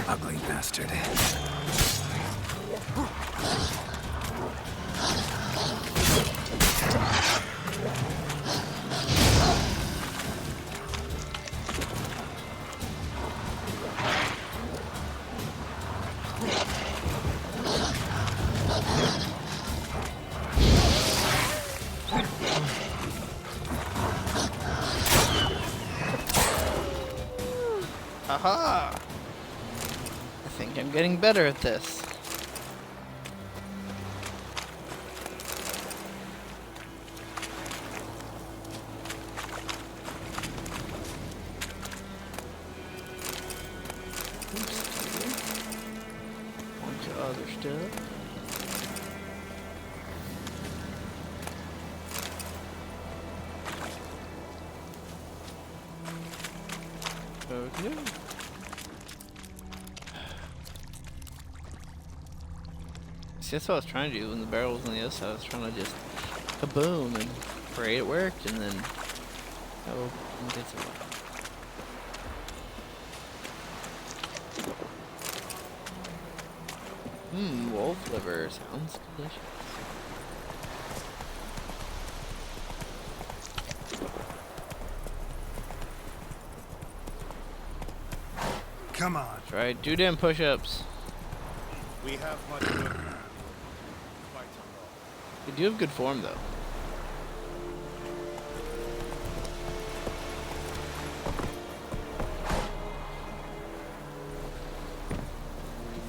Ugly bastard. Haha! I think I'm getting better at this. Bunch of other stuff. Okay. See, that's what I was trying to do when the barrel was on the other side. I was trying to just kaboom and pray it worked, and then and get some. Wolf liver sounds delicious. Come on. That's right, do them push-ups. We have much work. You do have good form, though.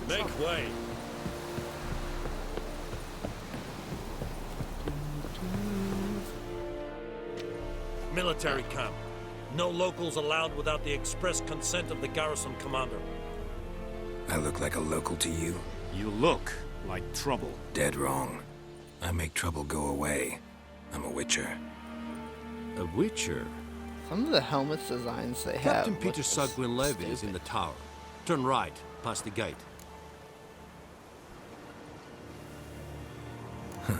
Make way. Military camp. No locals allowed without the express consent of the garrison commander. I look like a local to you? You look like trouble. Dead wrong. I make trouble go away. I'm a witcher. A witcher? Some of the helmets designs they have. Captain Peter Sugwin Levy is in the tower. Turn right, past the gate. Huh.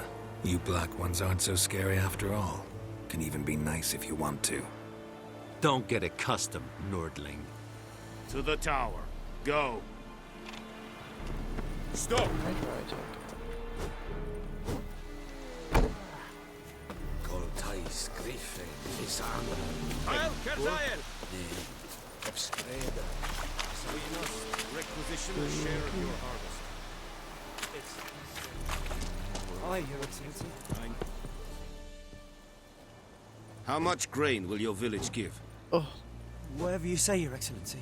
You black ones aren't so scary after all. Can even be nice if you want to. Don't get accustomed, Nordling. To the tower. Go. Stop! Goltais Griffin Fisano. Heil, Kerzael! We must requisition a share of your harvest. Aye, Your Excellency. How much grain will your village give? Oh, Whatever you say, Your Excellency.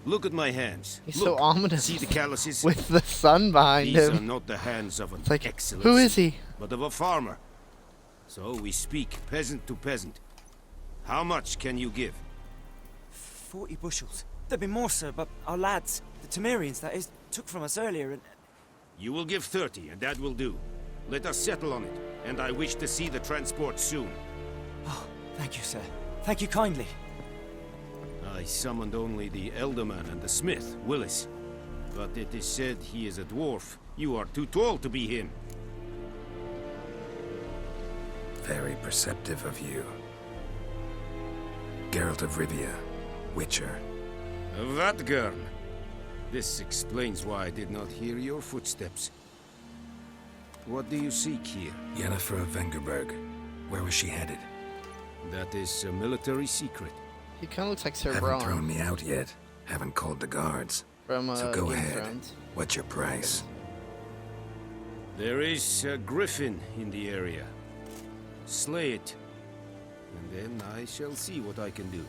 Look at my hands. he's Look, so ominous. see the calluses? With the sun behind These are him. not the hands of an It's like, excellent, who is he? but of a farmer. So we speak peasant to peasant. How much can you give? 40 bushels. There'd be more, sir, but our lads, the Temerians, that is, took from us earlier and... You will give 30, and that will do. Let us settle on it, and I wish to see the transport soon. Oh, thank you, sir. Thank you kindly. I summoned only the Elderman and the smith, Willis. But it is said he is a dwarf. You are too tall to be him. Very perceptive of you. Geralt of Rivia, Witcher. Vatgern. This explains why I did not hear your footsteps. What do you seek here? Yennefer of Vengerberg. Where was she headed? That is a military secret. He kind of looks like Sir Haven't Braun thrown me out yet. Haven't called the guards. from So go Game of ahead. Thrones. What's your price? There is a griffin in the area. Slay it, and then I shall see what I can do.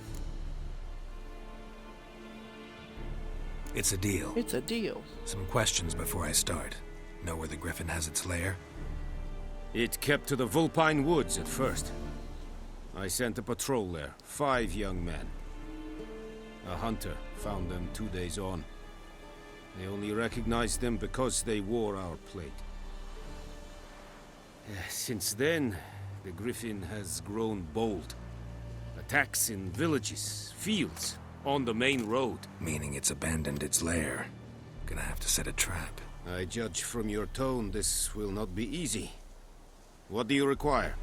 It's a deal. It's a deal. Some questions before I start. Know where the griffin has its lair? It kept to the Vulpine Woods at first. I sent a patrol there, 5 young men. A hunter found them 2 days on. They only recognized them because they wore our plate. Since then, the griffin has grown bold. Attacks in villages, fields, on the main road. Meaning it's abandoned its lair. Gonna have to set a trap. I judge from your tone this will not be easy. What do you require?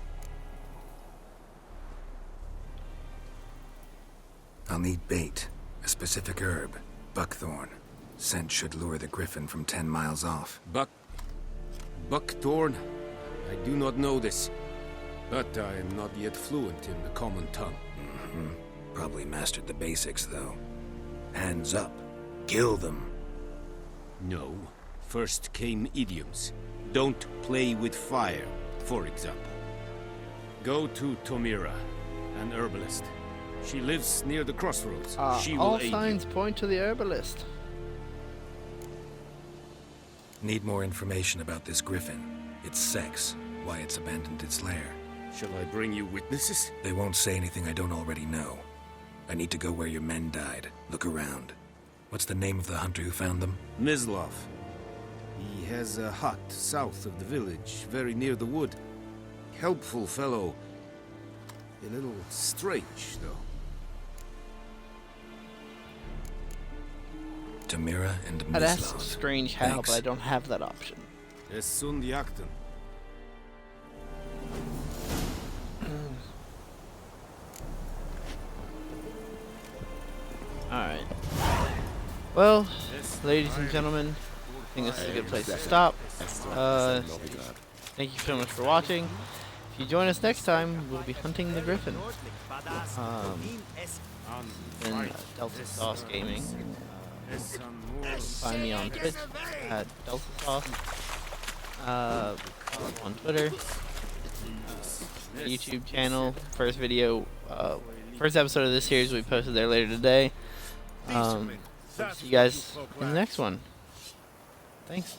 I'll need bait. A specific herb. Buckthorn. Scent should lure the griffin from 10 miles off. Buckthorn? I do not know this. But I am not yet fluent in the common tongue. Mm-hmm. Probably mastered the basics, though. Hands up. Kill them. No. First came idioms. Don't play with fire, for example. Go to Tomira, an herbalist. She lives near the crossroads. She will all aid signs you. point to the herbalist. Need more information about this griffin. Its sex. Why it's abandoned its lair. Shall I bring you witnesses? They won't say anything I don't already know. I need to go where your men died. Look around. What's the name of the hunter who found them? Mislov. He has a hut south of the village, very near the wood. Helpful fellow. A little strange, though. Tamira and I'd ask Mislov. strange how, Thanks. but I don't have that option. Es sun jakten. Alright. Well, ladies and gentlemen, I think this is a good place to stop. Thank you so much for watching. If you join us next time, we'll be hunting the griffin. In Delta Sauce Gaming. Find me on Twitch at Delta Sauce. On Twitter. YouTube channel. First episode of this series will be posted there later today. See you guys in the next one. Thanks.